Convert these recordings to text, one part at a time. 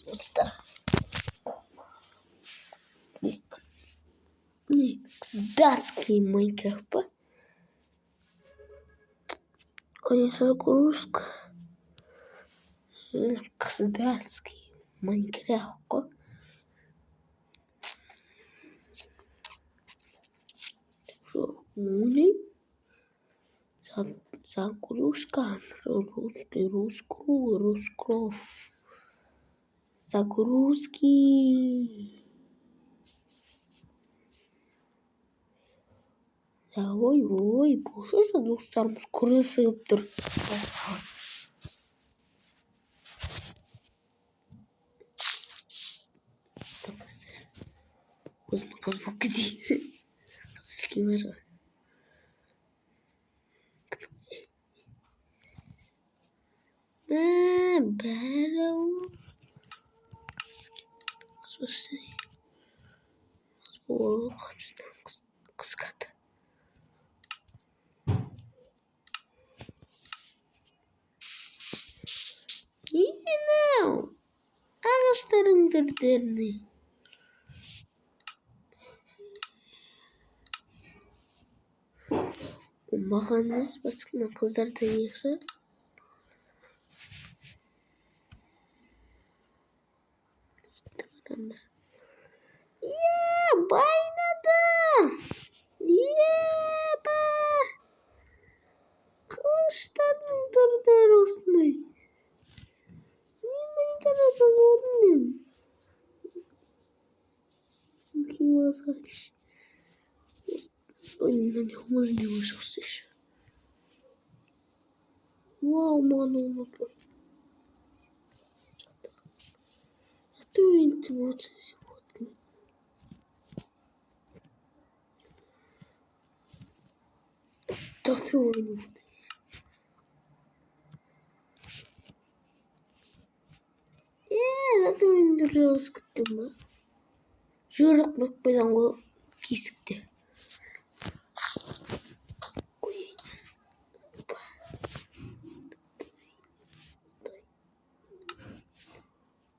Usta. Лист. Казахский Майнкрафт. Загрузка. Казахский Майнкрафт. Загрузка. Руссков. Загрузки. Ой, болса достарымыз көре сыйып тұр. Өзімді қозбақ кедей. Сізге бар ғой. Бәрі ол қысқады. Ağaçların türlerini. Bakınız başka kızlar da yoksa. Ya baynadır. Ya ba. Kuşların türleri olsun. Кажется, злобным. Какие запись. На них можно не вышелся еще. Вау, ману напал. А то видите, вот сегодня. Да ты вот. Zaten indiriyoruz kutumu. Жорық bakmadan o kesikti. Koyayım.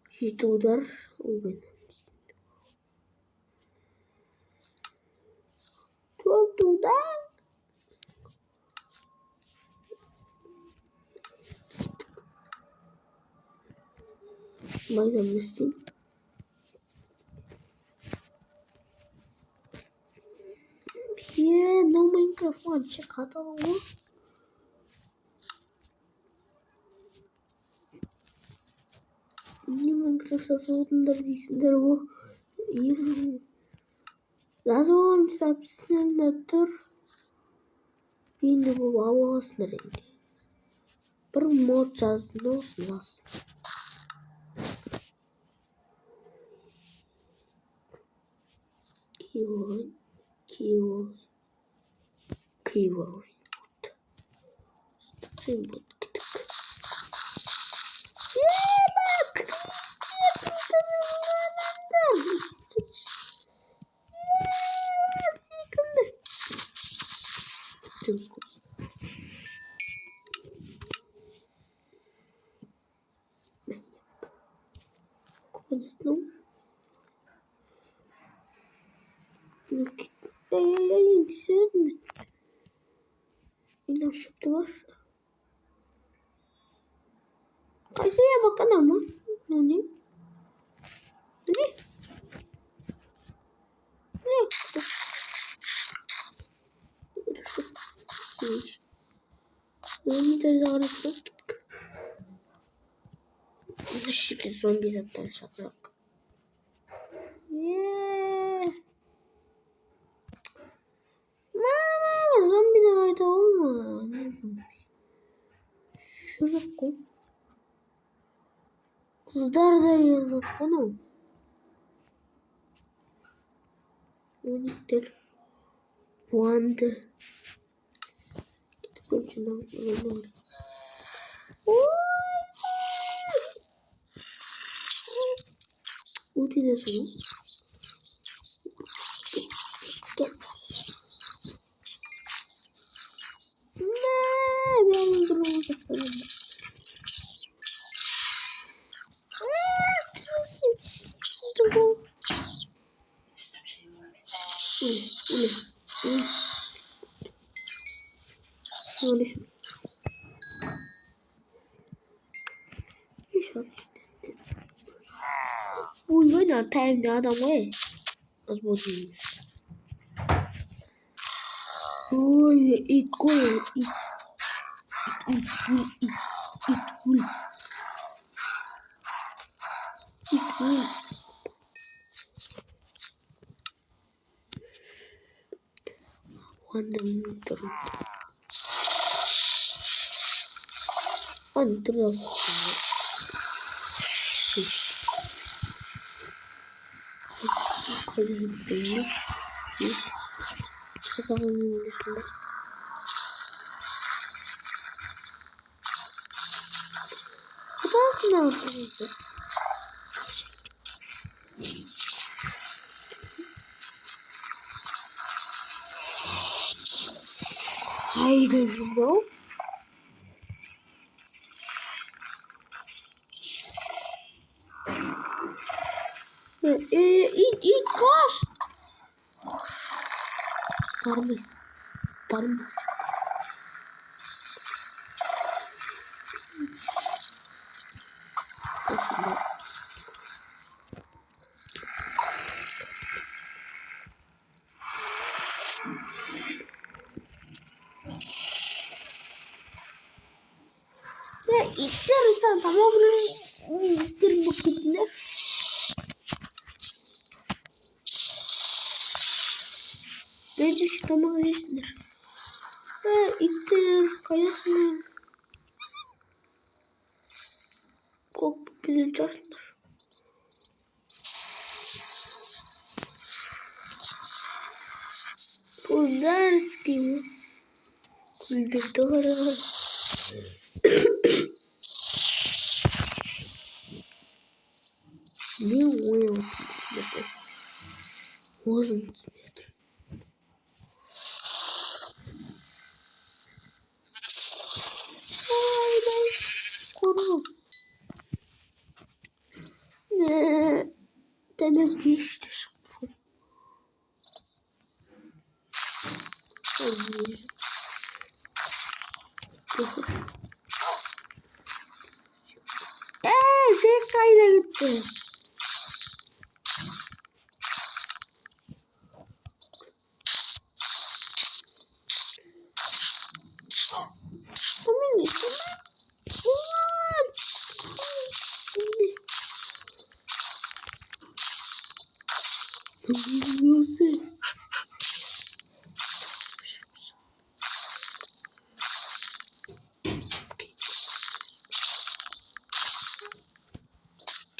Şimdi udar. O benim. Çok udar. Maydan mısın? No Minecraft çıkardı o. Ne Minecraft'ta soğutundur değilsindir o. Razı olan hepsinden dur. Beni bu havasına rengi. Bir mod yazdı olsun lazım. Keyword. Bot gittik. Bak. Sıkıldı. Konuştum. Yetişiyor mu? Yine şurada var. Kaşıya bakın ama. Ne? Ne? Ne? Zombileri arattık. Şimdi zombi zaten şaka yok. Mama zombi de haydi olma. Şurada koy. Kızlar da yazık onu. Unuttur. Puandı. Gidip ölçünden kullanıyorum. Ulti de sorun. Gel. Ben durmayacak sanırım. Ule. Şöyle. İnşallah işte. Bu yana time ne adam var. Az bozulmuş. Oy, it koy. It. Haydi bro. It koş. Parmes. Ya ittirirsen tamam bunu ittir bu kitne. Bence şu tamam ittir. İttir kayasın. Kok bileceğiz. Bu ders gibi. Doğru. Не понял. Можно цвет. Ай, дай куру. Demek geçti. Şey kayda gitti. Bilmiyorsun.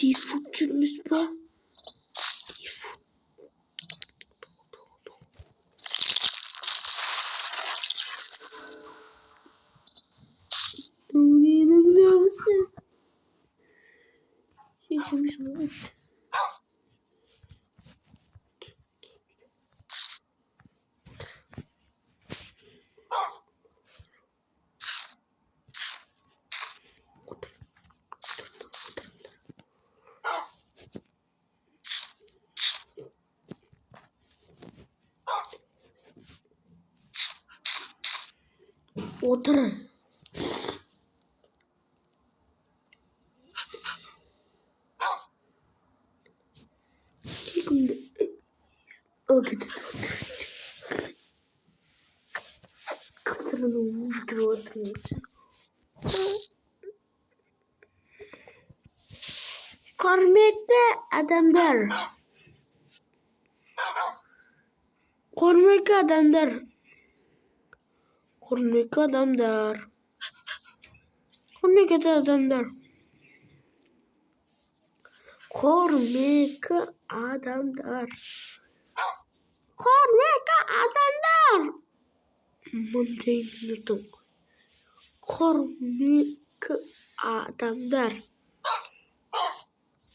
Default çürümüş bu. Ne olsun? Şey çürümüş bu. Otur. Ögüdü de otur. Kısırını vurdur oturmuş. Kormekte adamlar. Kormekte adamlar. Kormekte adamlar. Kormekte adamlar. Kormekte adamlar. Kormekte adamlar. Montaigne. Kormekte adamlar.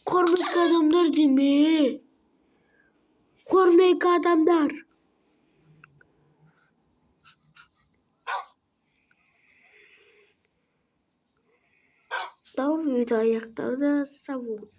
Kormekte adamlar değil mi? Kormekte adamlar. David ayaklarda savun.